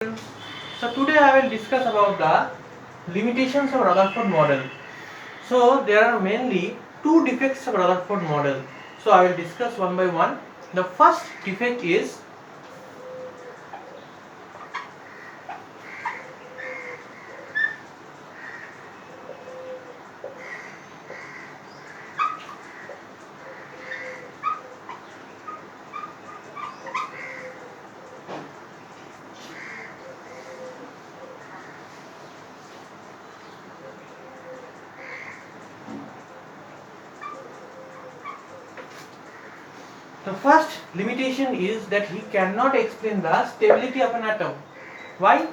So today I will discuss about the limitations of Rutherford model. So there are mainly two defects of Rutherford model. So I will discuss one by one. The first defect is the first limitation is that he cannot explain the stability of an atom. Why?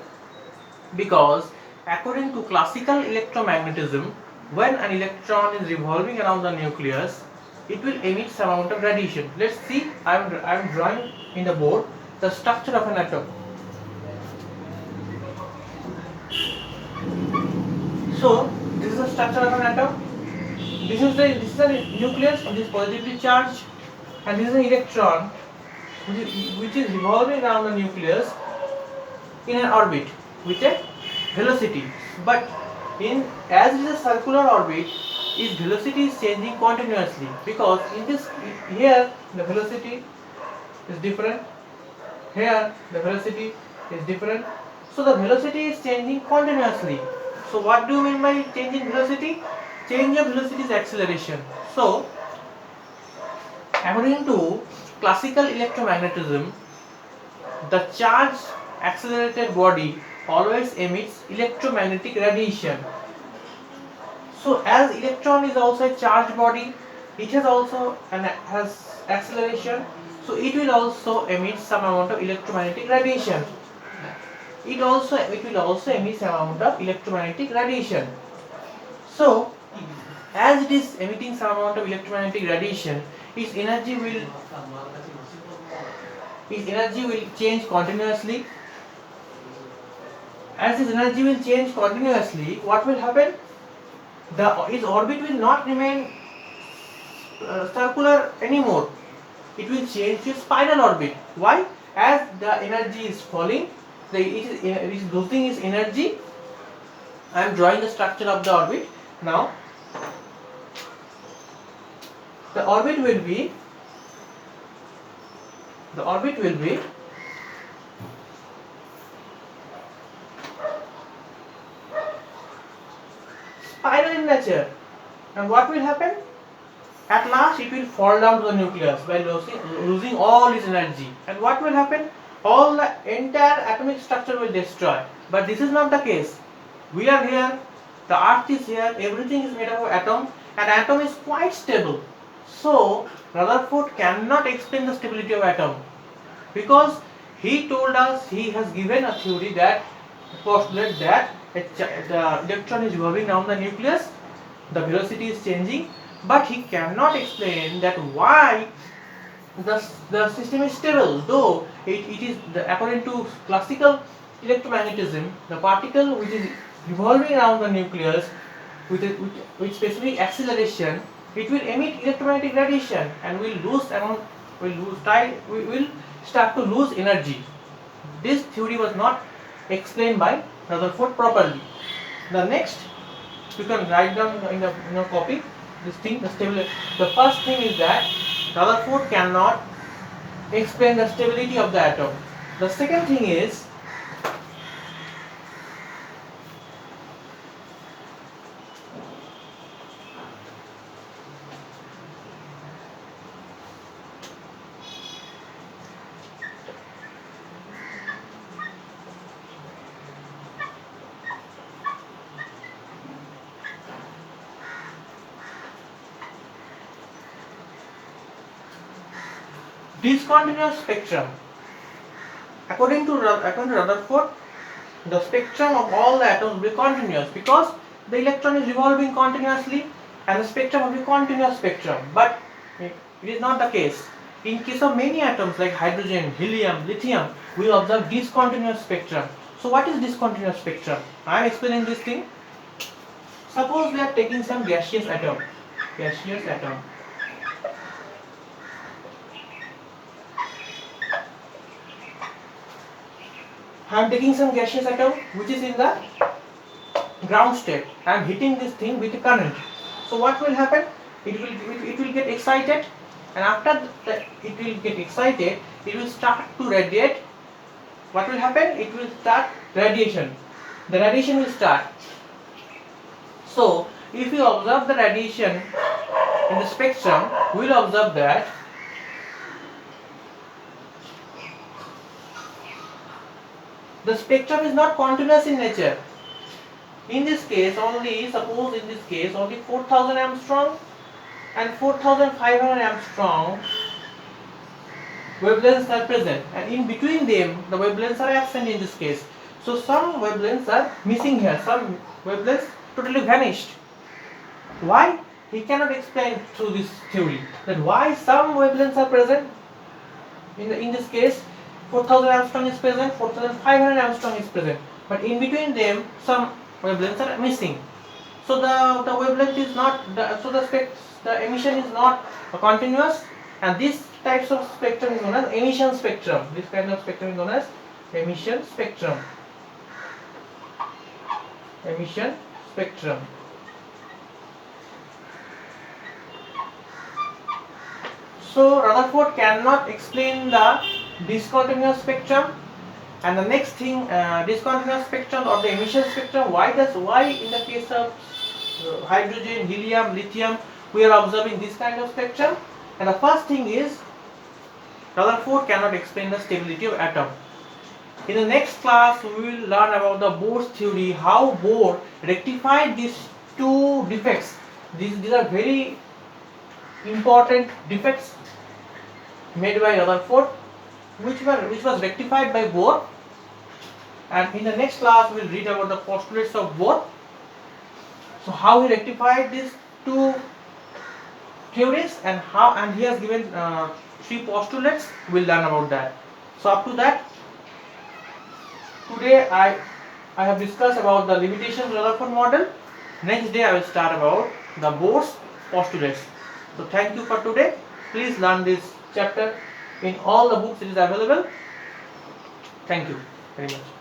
Because according to classical electromagnetism, when an electron is revolving around the nucleus, it will emit some amount of radiation. Let's see, I am drawing in the board the structure of an atom. So this is the structure of an atom. This is a nucleus which is positively charged, and this is an electron which is revolving around the nucleus in an orbit with a velocity. But in as it is a circular orbit, its velocity is changing continuously, because in this here the velocity is different, here the velocity is different. So the velocity is changing continuously. So what do you mean by changing velocity? Change of velocity is acceleration. So according to classical electromagnetism, the charged accelerated body always emits electromagnetic radiation. So as electron is also a charged body, it has acceleration, so it will also emit some amount of electromagnetic radiation. It will also emit some amount of electromagnetic radiation. So as it is emitting some amount of electromagnetic radiation, its energy will change continuously. As its energy will change continuously, what will happen? Its orbit will not remain circular anymore. It will change to spiral orbit. Why? As the energy is falling, it is losing its energy. I am drawing the structure of the orbit now. The orbit will be spiral in nature. And what will happen? At last it will fall down to the nucleus by losing all its energy. And what will happen? All the entire atomic structure will destroy. But this is not the case. We are here, the earth is here, everything is made up of atom, and atom is quite stable. So Rutherford cannot explain the stability of atom, because he told us, he has given a theory that postulates that the electron is revolving around the nucleus, the velocity is changing, but he cannot explain that why the system is stable, though it is according to classical electromagnetism, the particle which is revolving around the nucleus with specific acceleration, it will emit electromagnetic radiation and will start to lose energy. This theory was not explained by Rutherford properly. The next, you can write down in the copy this thing, the first thing is that Rutherford cannot explain the stability of the atom. The second thing is discontinuous spectrum. According to Rutherford, the spectrum of all the atoms will be continuous, because the electron is revolving continuously and the spectrum will be continuous spectrum. But it is not the case. In case of many atoms like hydrogen, helium, lithium, we observe discontinuous spectrum. So what is discontinuous spectrum? I am explaining this thing. Suppose we are taking some gaseous atom. I am taking some gaseous atom which is in the ground state. I am hitting this thing with a current. So what will happen? It will get excited, and after it will get excited, it will start to radiate. What will happen? It will start radiation. The radiation will start. So if you observe the radiation in the spectrum, we will observe that the spectrum is not continuous in nature. In this case, suppose in this case only 4000 Armstrong and 4500 Armstrong wavelengths are present, and in between them the wavelengths are absent in this case. So some wavelengths are missing here, some wavelengths totally vanished. Why? He cannot explain through this theory that why some wavelengths are present. In this case 4000 Armstrong is present, 4500 Armstrong is present, but in between them some wavelengths are missing. So the wavelength is not the emission is not continuous, and this types of spectrum is known as emission spectrum. This kind of spectrum is known as emission spectrum. Emission spectrum. So Rutherford cannot explain the discontinuous spectrum. And the next thing, discontinuous spectrum or the emission spectrum. Why in the case of hydrogen, helium, lithium, we are observing this kind of spectrum? And the first thing is Rutherford cannot explain the stability of atom. In the next class, we will learn about the Bohr's theory, how Bohr rectified these two defects. These are very important defects made by Rutherford, which was rectified by Bohr. And in the next class we will read about the postulates of Bohr. So how he rectified these two theories, and he has given 3 postulates. We will learn about that. So up to that, today I have discussed about the limitations of Rutherford model. Next day I will start about the Bohr's postulates. So thank you for today. Please learn this chapter in all the books it is available. Thank you very much.